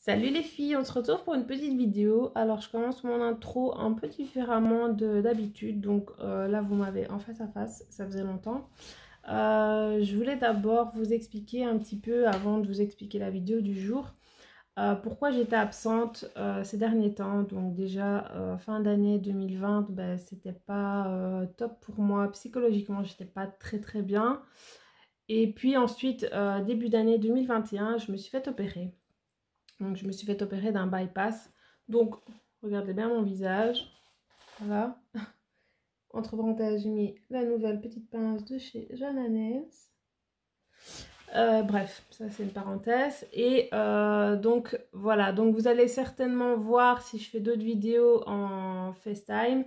Salut les filles, on se retrouve pour une petite vidéo. Alors je commence mon intro un peu différemment d'habitude. Donc là vous m'avez en face à face, ça faisait longtemps. Je voulais d'abord vous expliquer un petit peu, avant de vous expliquer la vidéo du jour, pourquoi j'étais absente ces derniers temps. Donc déjà fin d'année 2020, ben, c'était pas top pour moi psychologiquement, j'étais pas très bien. Et puis ensuite début d'année 2021, je me suis fait opérer. Donc je me suis fait opérer d'un bypass. Donc regardez bien mon visage. Voilà. Entre parenthèses, j'ai mis la nouvelle petite pince de chez Jana Nails. Bref, ça c'est une parenthèse. Et donc voilà, donc vous allez certainement voir si je fais d'autres vidéos en FaceTime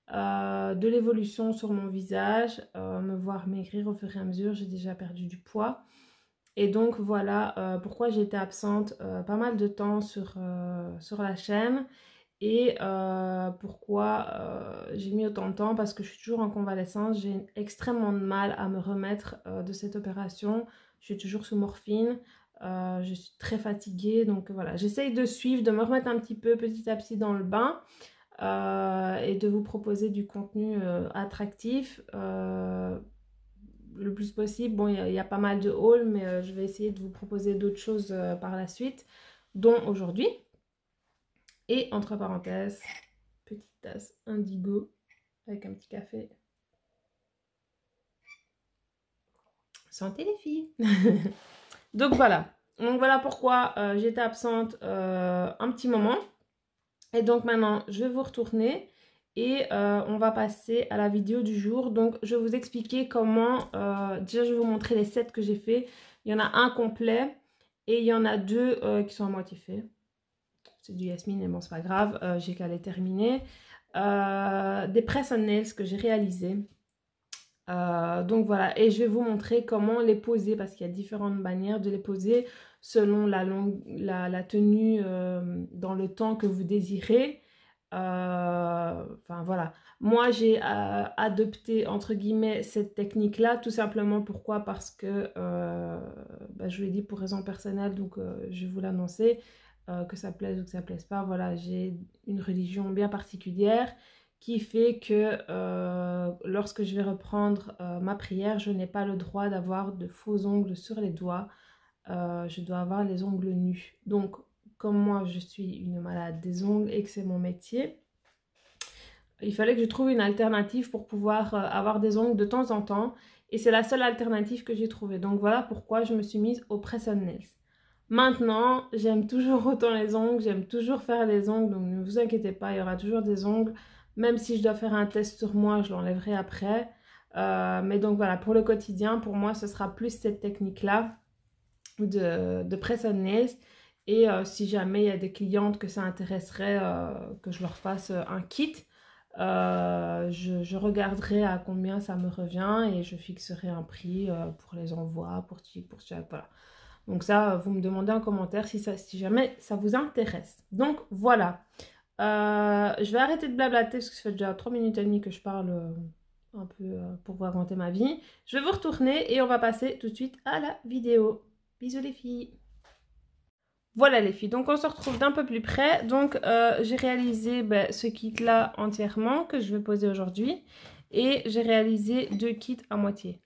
de l'évolution sur mon visage, me voir maigrir au fur et à mesure. J'ai déjà perdu du poids. Et donc voilà pourquoi j'étais absente pas mal de temps sur la chaîne. Et pourquoi j'ai mis autant de temps, parce que je suis toujours en convalescence, j'ai extrêmement de mal à me remettre de cette opération. Je suis toujours sous morphine, je suis très fatiguée, donc voilà, j'essaye de suivre, de me remettre un petit peu petit à petit dans le bain et de vous proposer du contenu attractif le plus possible. Bon, il y a pas mal de hauls, mais je vais essayer de vous proposer d'autres choses par la suite, dont aujourd'hui. Et entre parenthèses, petite tasse indigo avec un petit café. Santé les filles. Donc voilà pourquoi j'étais absente un petit moment. Et donc maintenant, je vais vous retourner et on va passer à la vidéo du jour. Donc je vais vous expliquer comment, déjà je vais vous montrer les sets que j'ai fait. Il y en a un complet et il y en a deux qui sont à moitié faits. C'est du Yasmine, mais bon, c'est pas grave, j'ai qu'à les terminer. Des press on nails que j'ai réalisés. Donc voilà, et je vais vous montrer comment les poser, parce qu'il y a différentes manières de les poser selon la tenue dans le temps que vous désirez. Enfin voilà, moi j'ai adopté entre guillemets cette technique là, tout simplement. Pourquoi? Parce que je vous l'ai dit, pour raison personnelle, donc je vais vous l'annoncer, que ça plaise ou que ça plaise pas, voilà, j'ai une religion bien particulière qui fait que lorsque je vais reprendre ma prière, je n'ai pas le droit d'avoir de faux ongles sur les doigts. Je dois avoir les ongles nus. Donc comme moi je suis une malade des ongles et que c'est mon métier, il fallait que je trouve une alternative pour pouvoir avoir des ongles de temps en temps. Et c'est la seule alternative que j'ai trouvée. Donc voilà pourquoi je me suis mise au press on nails. Maintenant, j'aime toujours autant les ongles, j'aime toujours faire les ongles, donc ne vous inquiétez pas, il y aura toujours des ongles. Même si je dois faire un test sur moi, je l'enlèverai après. Mais donc voilà, pour le quotidien, pour moi, ce sera plus cette technique-là de press on nails. Et si jamais il y a des clientes que ça intéresserait que je leur fasse un kit, je regarderai à combien ça me revient et je fixerai un prix pour les envois, pour chaque, voilà. Donc ça, vous me demandez en commentaire si jamais ça vous intéresse. Donc voilà. Je vais arrêter de blablater parce que ça fait déjà 3 minutes et demie que je parle un peu pour vous raconter ma vie. Je vais vous retourner et on va passer tout de suite à la vidéo. Bisous les filles. Voilà les filles, donc on se retrouve d'un peu plus près. Donc j'ai réalisé ce kit là entièrement que je vais poser aujourd'hui. Et j'ai réalisé deux kits à moitié.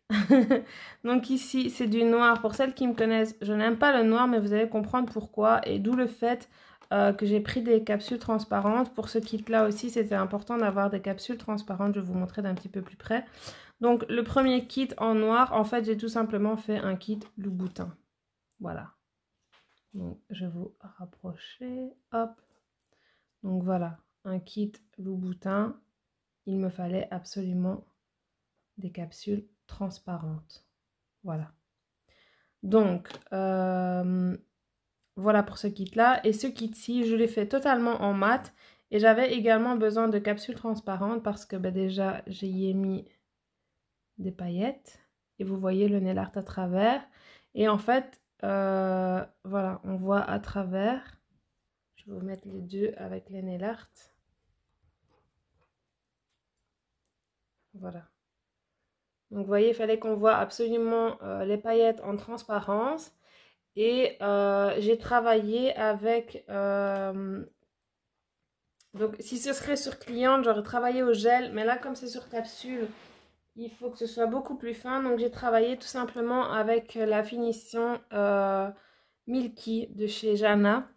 Donc ici c'est du noir. Pour celles qui me connaissent, je n'aime pas le noir, mais vous allez comprendre pourquoi. Et d'où le fait que j'ai pris des capsules transparentes. Pour ce kit là aussi, c'était important d'avoir des capsules transparentes. Je vais vous montrer d'un petit peu plus près. Donc le premier kit en noir, en fait j'ai tout simplement fait un kit Louboutin. Voilà. Donc, je vais vous rapprocher. Hop. Donc, voilà. Un kit Louboutin. Il me fallait absolument des capsules transparentes. Voilà. Donc, voilà pour ce kit-là. Et ce kit-ci, je l'ai fait totalement en mat. Et j'avais également besoin de capsules transparentes parce que déjà, j'y ai mis des paillettes. Et vous voyez le nail art à travers. Et en fait, voilà, on voit à travers. Je vais vous mettre les deux avec les nail art. Voilà. Donc vous voyez, il fallait qu'on voit absolument les paillettes en transparence. Et j'ai travaillé avec... donc, si ce serait sur cliente, j'aurais travaillé au gel. Mais là, comme c'est sur capsule, il faut que ce soit beaucoup plus fin. Donc, j'ai travaillé tout simplement avec la finition Milky de chez Jana.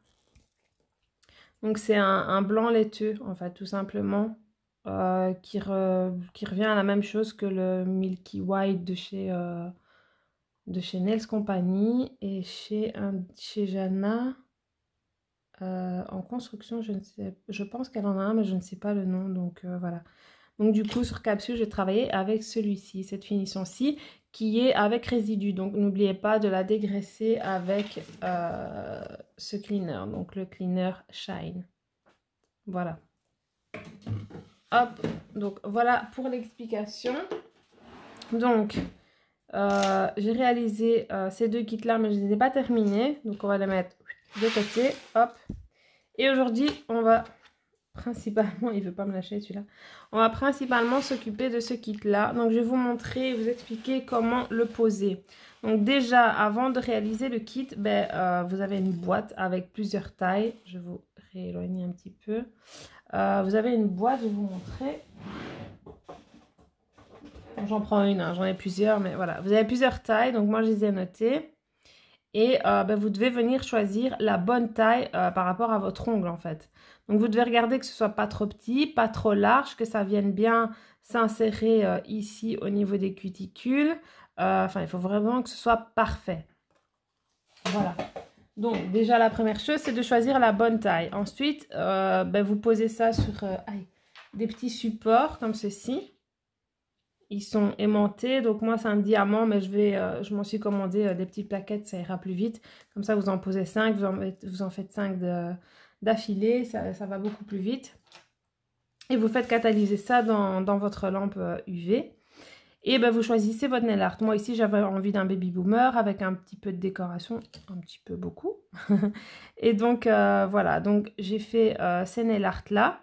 Donc, c'est un blanc laiteux, en fait, tout simplement. Qui revient à la même chose que le Milky White de chez Nails Company. Et chez Jana... en construction, je pense qu'elle en a un, mais je ne sais pas le nom, donc voilà. Donc du coup, sur capsule, j'ai travaillé avec celui-ci, cette finition-ci, qui est avec résidu. Donc n'oubliez pas de la dégraisser avec ce cleaner, donc le cleaner Shine. Voilà. Hop, donc voilà pour l'explication. Donc, j'ai réalisé ces deux kits-là, mais je ne les ai pas terminés. Donc on va les mettre de côté, hop. Et aujourd'hui, on va principalement, il veut pas me lâcher celui-là. On va principalement s'occuper de ce kit-là. Donc, je vais vous montrer et vous expliquer comment le poser. Donc, déjà, avant de réaliser le kit, vous avez une boîte avec plusieurs tailles. Je vais vous rééloigner un petit peu. Vous avez une boîte, je vais vous montrer. J'en prends une, hein, j'en ai plusieurs, mais voilà. Vous avez plusieurs tailles, donc moi, je les ai notées. Et vous devez venir choisir la bonne taille par rapport à votre ongle en fait. Donc vous devez regarder que ce soit pas trop petit, pas trop large, que ça vienne bien s'insérer ici au niveau des cuticules. Enfin, il faut vraiment que ce soit parfait. Voilà. Donc déjà la première chose, c'est de choisir la bonne taille. Ensuite, vous posez ça sur des petits supports comme ceci. Ils sont aimantés, donc moi c'est un diamant, mais je m'en suis commandé des petites plaquettes, ça ira plus vite. Comme ça vous en posez 5, vous en faites 5 d'affilée, ça va beaucoup plus vite. Et vous faites catalyser ça dans votre lampe UV. Et vous choisissez votre nail art. Moi ici j'avais envie d'un baby boomer avec un petit peu de décoration, un petit peu beaucoup. Et donc voilà, donc j'ai fait ces nail art là.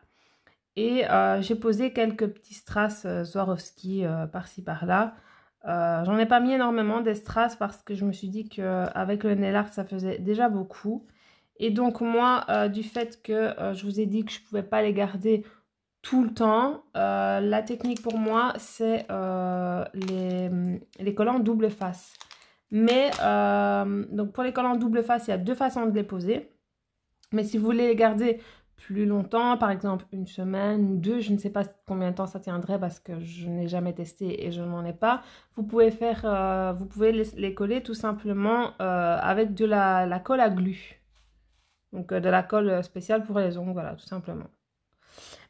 Et j'ai posé quelques petits strass Swarovski par-ci par-là. J'en ai pas mis énormément des strass parce que je me suis dit qu'avec le nail art ça faisait déjà beaucoup. Et donc moi, du fait que je vous ai dit que je ne pouvais pas les garder tout le temps, la technique pour moi c'est les collants double face. Mais donc pour les collants double face, il y a deux façons de les poser. Mais si vous voulez les garder plus longtemps, par exemple une semaine ou deux, je ne sais pas combien de temps ça tiendrait parce que je n'ai jamais testé et je n'en ai pas. Vous pouvez vous pouvez les coller tout simplement avec de la colle à glu. Donc de la colle spéciale pour les ongles, voilà, tout simplement.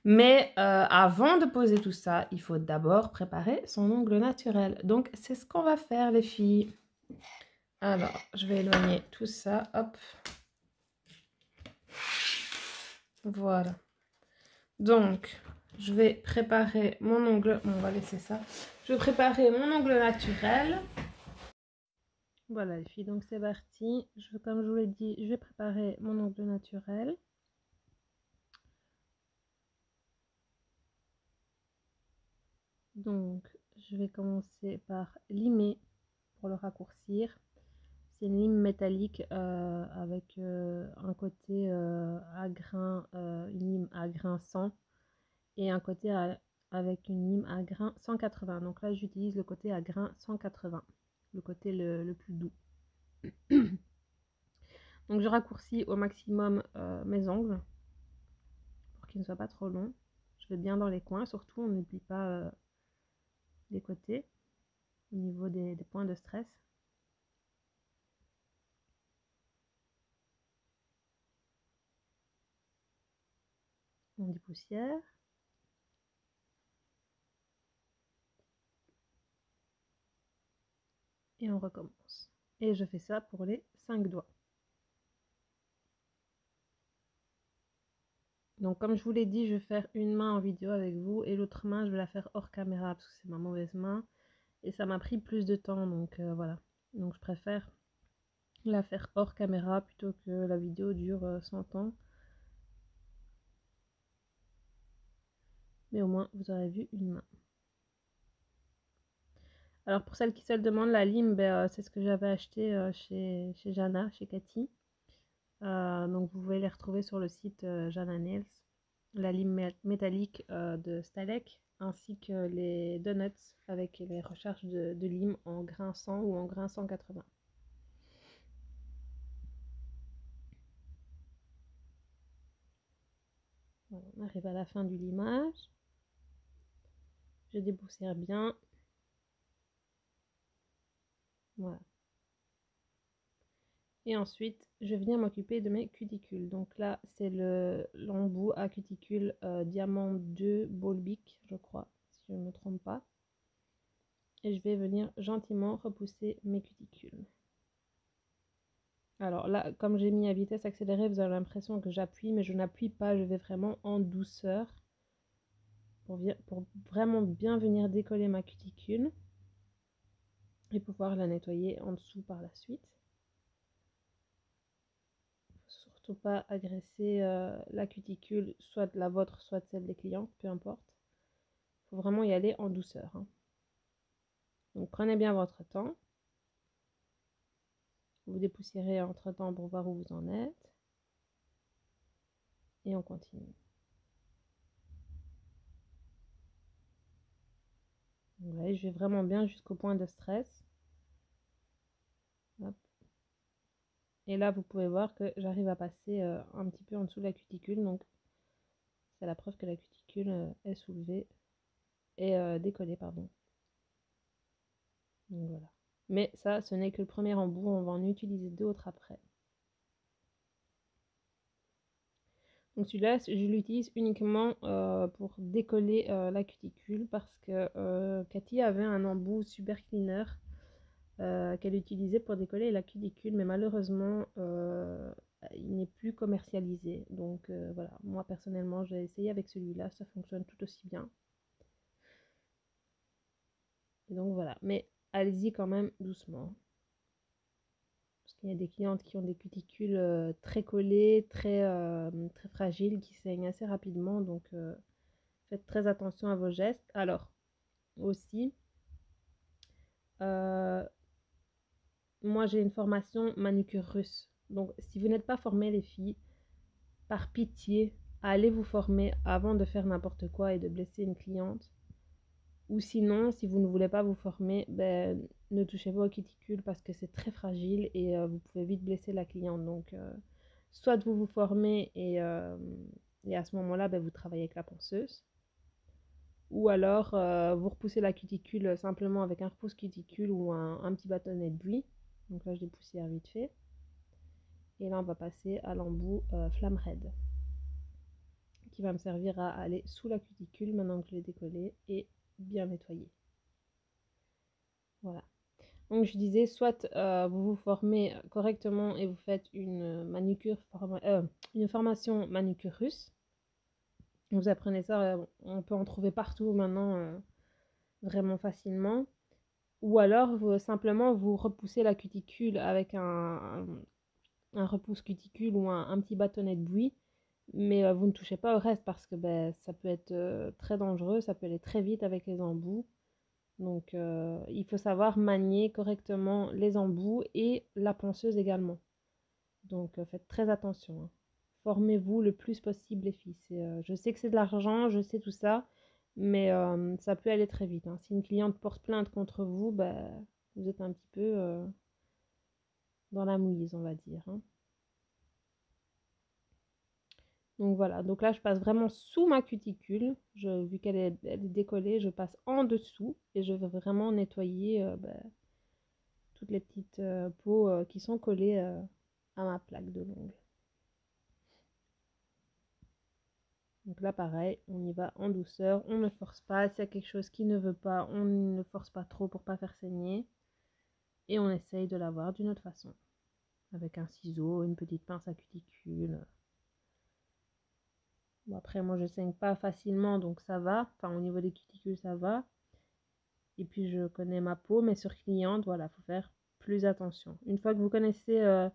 Mais avant de poser tout ça, il faut d'abord préparer son ongle naturel. Donc c'est ce qu'on va faire les filles. Alors, je vais éloigner tout ça, hop. Voilà. Donc, je vais préparer mon ongle. Bon, on va laisser ça. Je vais préparer mon ongle naturel. Voilà les filles, donc c'est parti. Comme je vous l'ai dit, je vais préparer mon ongle naturel. Donc, je vais commencer par limer pour le raccourcir. C'est une lime métallique avec un côté à grain, une lime à grain 100 et un côté avec une lime à grain 180. Donc là, j'utilise le côté à grain 180, le côté le plus doux. Donc je raccourcis au maximum mes ongles pour qu'ils ne soient pas trop longs. Je vais bien dans les coins, surtout on n'oublie pas les côtés au niveau des points de stress. On dit poussière. Et on recommence. Et je fais ça pour les 5 doigts. Donc comme je vous l'ai dit, je vais faire une main en vidéo avec vous et l'autre main je vais la faire hors caméra parce que c'est ma mauvaise main. Et ça m'a pris plus de temps, donc voilà. Donc je préfère la faire hors caméra plutôt que la vidéo dure 100 ans. Mais au moins vous aurez vu une main. Alors pour celles qui se le demandent, la lime, c'est ce que j'avais acheté chez Jana, chez Cathy. Donc vous pouvez les retrouver sur le site Jana Nails. La lime métallique de Stalek, ainsi que les donuts avec les recharges de lime en grain 100 ou en grain 180. Voilà, on arrive à la fin du limage. Je dépoussière bien. Voilà. Et ensuite, je viens m'occuper de mes cuticules. Donc là, c'est l'embout à cuticule Diamant 2 Bolbic, je crois, si je ne me trompe pas. Et je vais venir gentiment repousser mes cuticules. Alors là, comme j'ai mis à vitesse accélérée, vous avez l'impression que j'appuie, mais je n'appuie pas, je vais vraiment en douceur pour vraiment bien venir décoller ma cuticule et pouvoir la nettoyer en dessous par la suite. Surtout pas agresser la cuticule, soit de la vôtre, soit celle des clients, peu importe. Il faut vraiment y aller en douceur. Hein. Donc prenez bien votre temps. Vous dépoussiérez entre temps pour voir où vous en êtes. Et on continue. Ouais, je vais vraiment bien jusqu'au point de stress. Hop. Et là, vous pouvez voir que j'arrive à passer un petit peu en dessous de la cuticule. Donc, c'est la preuve que la cuticule est soulevée et décollée, pardon. Donc voilà. Mais ça, ce n'est que le premier embout. On va en utiliser d'autres après. Donc celui-là, je l'utilise uniquement pour décoller la cuticule parce que Cathy avait un embout super cleaner qu'elle utilisait pour décoller la cuticule, mais malheureusement, il n'est plus commercialisé. Donc voilà, moi personnellement, j'ai essayé avec celui-là, ça fonctionne tout aussi bien. Et donc voilà, mais allez-y quand même doucement. Parce qu'il y a des clientes qui ont des cuticules très collées, très fragiles, qui saignent assez rapidement. Donc faites très attention à vos gestes. Alors, aussi, moi j'ai une formation manucure russe. Donc, si vous n'êtes pas formés, les filles, par pitié, allez vous former avant de faire n'importe quoi et de blesser une cliente. Ou sinon, si vous ne voulez pas vous former, ne touchez pas aux cuticules parce que c'est très fragile et vous pouvez vite blesser la cliente. Donc, soit vous vous formez et à ce moment-là, vous travaillez avec la ponceuse. Ou alors, vous repoussez la cuticule simplement avec un repousse cuticule ou un petit bâtonnet de buis. Donc là, je dépoussière vite fait. Et là, on va passer à l'embout flamme raide, qui va me servir à aller sous la cuticule maintenant que je l'ai décollé et bien nettoyer. Voilà. Donc je disais, soit vous vous formez correctement et vous faites une formation manucure russe. Vous apprenez ça, on peut en trouver partout maintenant vraiment facilement. Ou alors, simplement, vous repoussez la cuticule avec un repousse cuticule ou un petit bâtonnet de buis. Mais vous ne touchez pas au reste parce que ça peut être très dangereux, ça peut aller très vite avec les embouts. Donc, il faut savoir manier correctement les embouts et la ponceuse également. Donc, faites très attention. Hein. Formez-vous le plus possible, les filles. Je sais que c'est de l'argent, je sais tout ça, mais ça peut aller très vite. Hein. Si une cliente porte plainte contre vous, vous êtes un petit peu dans la mouise, on va dire. Hein. Donc voilà, donc là je passe vraiment sous ma cuticule, vu qu'elle est décollée, je passe en dessous et je veux vraiment nettoyer toutes les petites peaux qui sont collées à ma plaque de l'ongle. Donc là pareil, on y va en douceur, on ne force pas, s'il y a quelque chose qui ne veut pas, on ne force pas trop pour pas faire saigner et on essaye de l'avoir d'une autre façon, avec un ciseau, une petite pince à cuticule. Bon, après moi je saigne pas facilement donc ça va, enfin au niveau des cuticules ça va. Et puis je connais ma peau, mais sur cliente, voilà, faut faire plus attention. Une fois que vous connaissez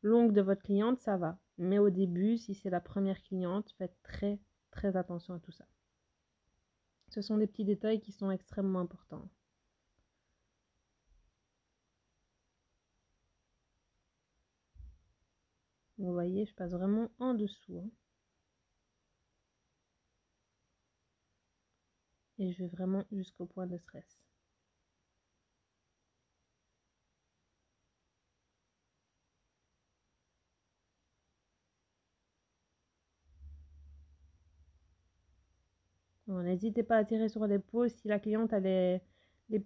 l'ongle de votre cliente, ça va. Mais au début, si c'est la première cliente, faites très très attention à tout ça. Ce sont des petits détails qui sont extrêmement importants. Vous voyez, je passe vraiment en dessous. Hein. Et je vais vraiment jusqu'au point de stress. N'hésitez pas à tirer sur les peaux si la cliente a les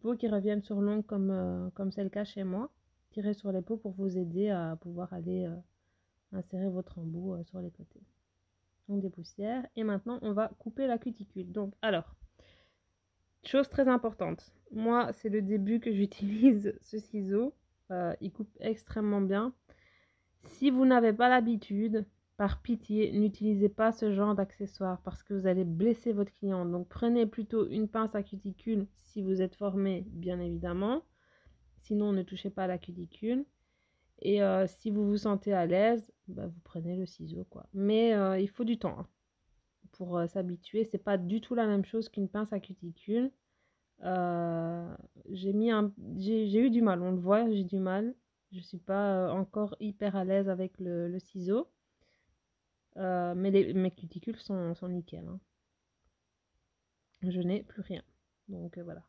peaux qui reviennent sur l'ongle comme c'est le cas chez moi. Tirez sur les peaux pour vous aider à pouvoir aller insérer votre embout sur les côtés. On dépoussière et maintenant on va couper la cuticule. Donc alors, chose très importante, moi c'est le début que j'utilise ce ciseau, il coupe extrêmement bien. Si vous n'avez pas l'habitude, par pitié, n'utilisez pas ce genre d'accessoire parce que vous allez blesser votre client. Donc prenez plutôt une pince à cuticule si vous êtes formé, bien évidemment. Sinon, ne touchez pas à la cuticule. Et si vous vous sentez à l'aise, bah, vous prenez le ciseau, quoi. Mais il faut du temps hein, pour s'habituer. C'est pas du tout la même chose qu'une pince à cuticule. J'ai eu du mal, on le voit, j'ai du mal. Je suis pas encore hyper à l'aise avec le ciseau. Mais mes cuticules sont nickel. Hein. Je n'ai plus rien. Donc voilà.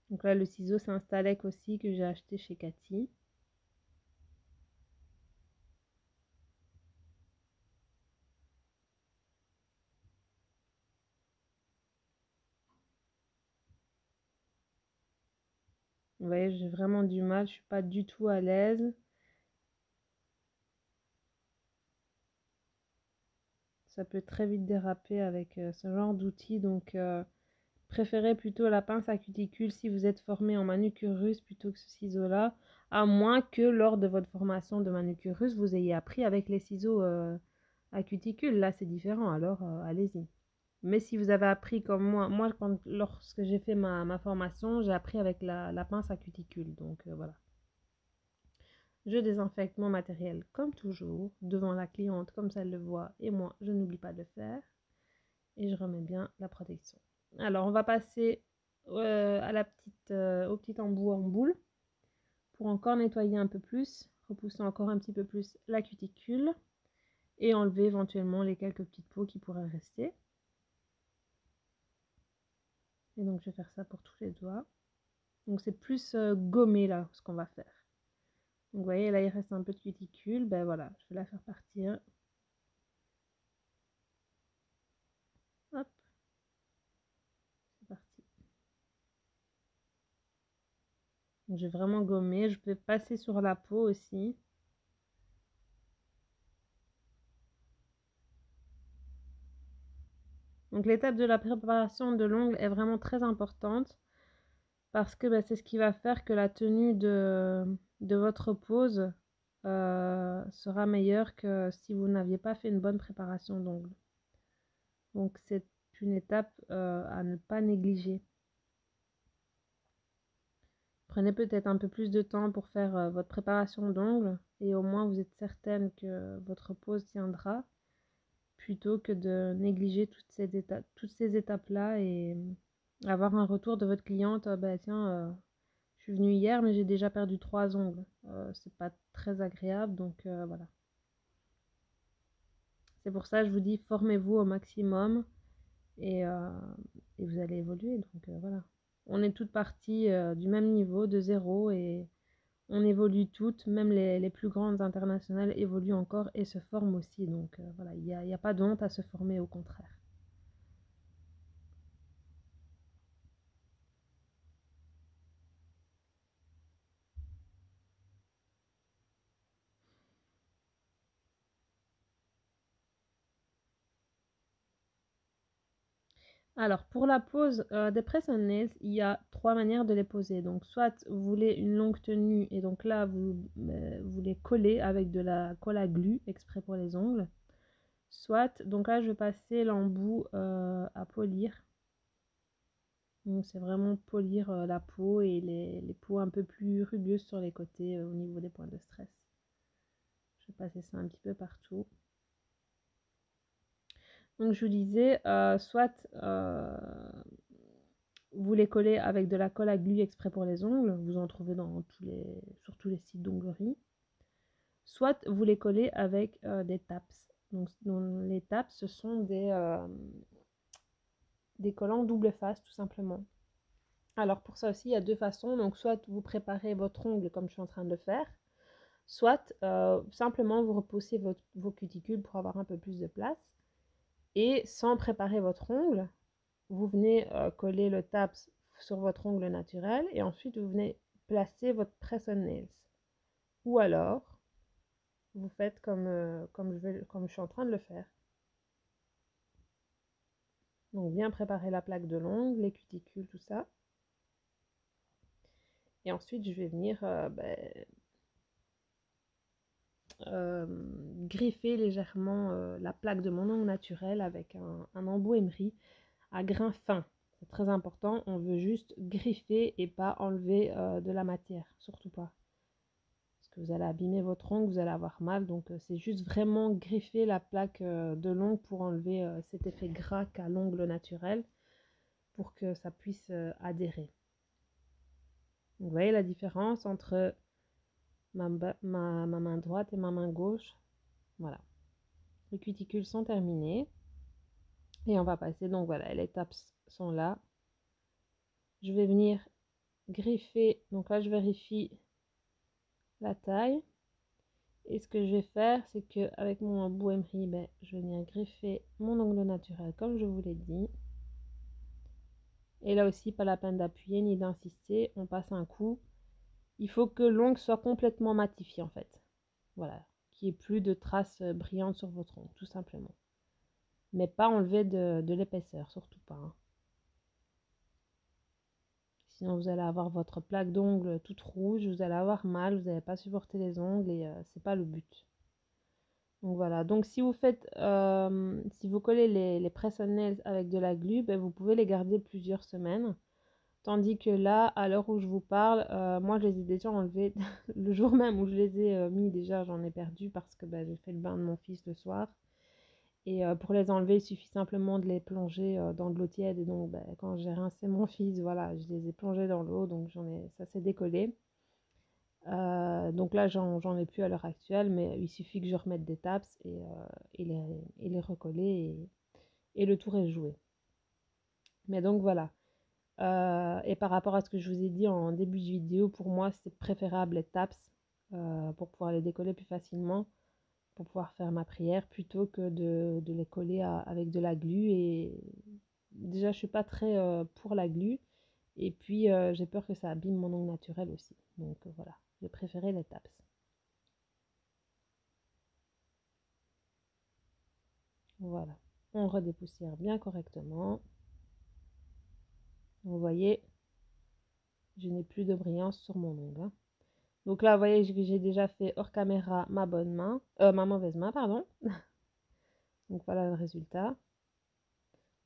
Donc là, le ciseau, c'est un Stalec aussi que j'ai acheté chez Cathy. Vous voyez, j'ai vraiment du mal. Je suis pas du tout à l'aise. Ça peut très vite déraper avec ce genre d'outils. Donc préférez plutôt la pince à cuticule si vous êtes formé en manucure russe plutôt que ce ciseau-là. À moins que lors de votre formation de manucure russe, vous ayez appris avec les ciseaux à cuticule. Là, c'est différent. Alors, allez-y. Mais si vous avez appris comme moi lorsque j'ai fait ma formation, j'ai appris avec la pince à cuticule. Donc voilà. Je désinfecte mon matériel comme toujours, devant la cliente comme ça elle le voit. Et moi, je n'oublie pas de le faire. Et je remets bien la protection. Alors, on va passer au petit embout en boule pour encore nettoyer un peu plus, repousser encore un petit peu plus la cuticule et enlever éventuellement les quelques petites peaux qui pourraient rester. Et donc, je vais faire ça pour tous les doigts. Donc, c'est plus gommé là, ce qu'on va faire. Donc, vous voyez, là, il reste un peu de cuticule. Ben voilà, je vais la faire partir. Hop, c'est parti. Donc, je vais vraiment gommer. Je vais passer sur la peau aussi. Donc, l'étape de la préparation de l'ongle est vraiment très importante parce que c'est ce qui va faire que la tenue de votre pose sera meilleure que si vous n'aviez pas fait une bonne préparation d'ongles. Donc c'est une étape à ne pas négliger. Prenez peut-être un peu plus de temps pour faire votre préparation d'ongles et au moins vous êtes certaine que votre pose tiendra plutôt que de négliger toutes ces étapes-là et avoir un retour de votre cliente, bah tiens, je suis venue hier, mais j'ai déjà perdu 3 ongles. C'est pas très agréable, donc voilà. C'est pour ça que je vous dis, formez-vous au maximum et, euh, et vous allez évoluer. Donc voilà. On est toutes parties du même niveau, de zéro, et on évolue toutes, même les plus grandes internationales évoluent encore et se forment aussi. Donc voilà, il n'y a pas d'honte à se former, au contraire. Alors, pour la pose des press on nails, il y a 3 manières de les poser. Donc, soit vous voulez une longue tenue et donc là, vous les collez avec de la colle à glu exprès pour les ongles. Soit, donc là, je vais passer l'embout à polir. Donc, c'est vraiment polir la peau et les peaux un peu plus rugueuses sur les côtés au niveau des points de stress. Je vais passer ça un petit peu partout. Donc, je vous disais, soit vous les collez avec de la colle à glu exprès pour les ongles, vous en trouvez sur tous les sites d'onglerie. Soit vous les collez avec des taps. Donc les taps, ce sont des collants double face tout simplement. Alors pour ça aussi, il y a deux façons. Donc soit vous préparez votre ongle comme je suis en train de le faire, soit simplement vous repoussez vos cuticules pour avoir un peu plus de place. Et sans préparer votre ongle, vous venez coller le taps sur votre ongle naturel et ensuite vous venez placer votre press on nails. Ou alors, vous faites comme je suis en train de le faire. Donc bien préparer la plaque de l'ongle, les cuticules, tout ça. Et ensuite, je vais venir griffer légèrement la plaque de mon ongle naturel avec un embout emery à grain fin. C'est très important, on veut juste griffer et pas enlever de la matière, surtout pas. Parce que vous allez abîmer votre ongle, vous allez avoir mal, donc c'est juste vraiment griffer la plaque de l'ongle pour enlever cet effet gras qu'a l'ongle naturel, pour que ça puisse adhérer. Donc, vous voyez la différence entre ma main droite et ma main gauche. Voilà. Les cuticules sont terminées. Et on va passer, donc voilà, les taps sont là. Je vais venir griffer, donc là je vérifie la taille. Et ce que je vais faire, c'est que avec mon embout emery, je vais venir griffer mon ongle naturel comme je vous l'ai dit. Et là aussi, pas la peine d'appuyer ni d'insister, on passe un coup. Il faut que l'ongle soit complètement matifié en fait. Voilà, qu'il n'y ait plus de traces brillantes sur votre ongle, tout simplement. Mais pas enlever de l'épaisseur, surtout pas. Hein. Sinon, vous allez avoir votre plaque d'ongles toute rouge, vous allez avoir mal, vous n'allez pas supporter les ongles et c'est pas le but. Donc voilà, donc si vous faites, si vous collez les press on nails avec de la glu, vous pouvez les garder plusieurs semaines. Tandis que là, à l'heure où je vous parle, moi je les ai déjà enlevés le jour même où je les ai mis, déjà j'en ai perdu parce que j'ai fait le bain de mon fils le soir. Et pour les enlever, il suffit simplement de les plonger dans de l'eau tiède. Et donc quand j'ai rincé mon fils, voilà, je les ai plongés dans l'eau, donc ça s'est décollé. Donc là, j'en ai plus à l'heure actuelle, mais il suffit que je remette des taps et les recoller et le tour est joué. Mais donc voilà. Et par rapport à ce que je vous ai dit en début de vidéo, pour moi, c'est préférable les taps pour pouvoir les décoller plus facilement, pour pouvoir faire ma prière, plutôt que de les coller avec de la glu. Et déjà, je suis pas très pour la glu. Et puis, j'ai peur que ça abîme mon ongle naturel aussi. Donc voilà, j'ai préféré les taps. Voilà, on redépoussière bien correctement. Vous voyez, je n'ai plus de brillance sur mon ongle. Hein. Donc là, vous voyez, j'ai déjà fait hors caméra ma bonne main, ma mauvaise main, pardon. Donc voilà le résultat.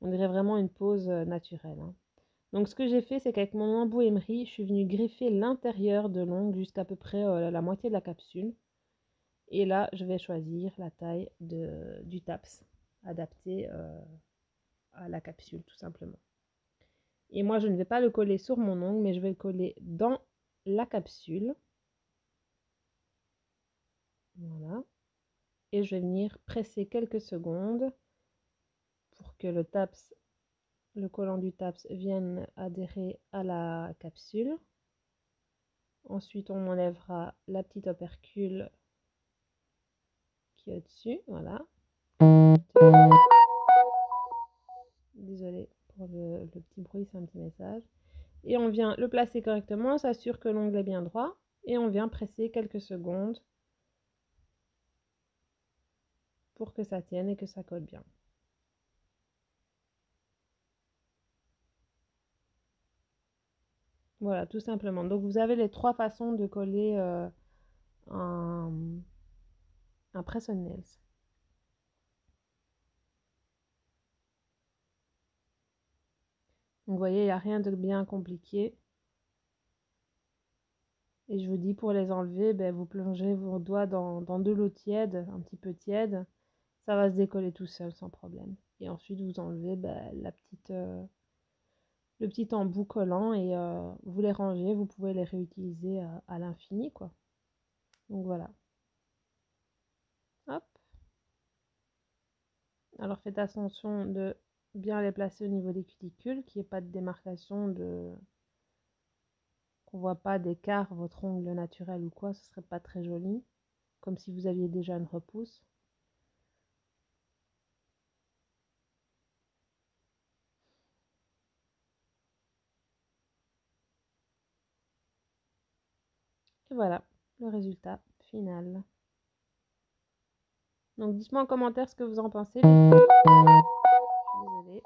On dirait vraiment une pose naturelle. Hein. Donc ce que j'ai fait, c'est qu'avec mon embout emery, je suis venue griffer l'intérieur de l'ongle jusqu'à peu près la moitié de la capsule. Et là, je vais choisir la taille du taps, adapté à la capsule, tout simplement. Et moi, je ne vais pas le coller sur mon ongle, mais je vais le coller dans la capsule. Voilà. Et je vais venir presser quelques secondes pour que le collant du taps vienne adhérer à la capsule. Ensuite, on enlèvera la petite opercule qui est au-dessus. Voilà. Désolée pour le petit bruit, c'est un petit message. Et on vient le placer correctement, on s'assure que l'ongle est bien droit. Et on vient presser quelques secondes pour que ça tienne et que ça colle bien. Voilà, tout simplement. Donc vous avez les trois façons de coller un press on nails. Donc vous voyez, il n'y a rien de bien compliqué. Et je vous dis, pour les enlever, vous plongez vos doigts dans de l'eau tiède, un petit peu tiède. Ça va se décoller tout seul sans problème. Et ensuite, vous enlevez le petit embout collant et vous les rangez, vous pouvez les réutiliser à l'infini, quoi. Donc voilà. Hop. Alors faites attention de bien les placer au niveau des cuticules, qu'il n'y ait pas de démarcation, qu'on voit pas d'écart, votre ongle naturel ou quoi, ce serait pas très joli. Comme si vous aviez déjà une repousse. Et voilà, le résultat final. Donc dites-moi en commentaire ce que vous en pensez, les filles. Je suis désolée.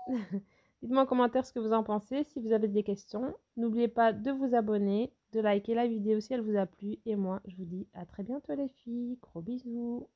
Dites-moi en commentaire ce que vous en pensez. Si vous avez des questions, n'oubliez pas de vous abonner, de liker la vidéo si elle vous a plu. Et moi, je vous dis à très bientôt les filles. Gros bisous.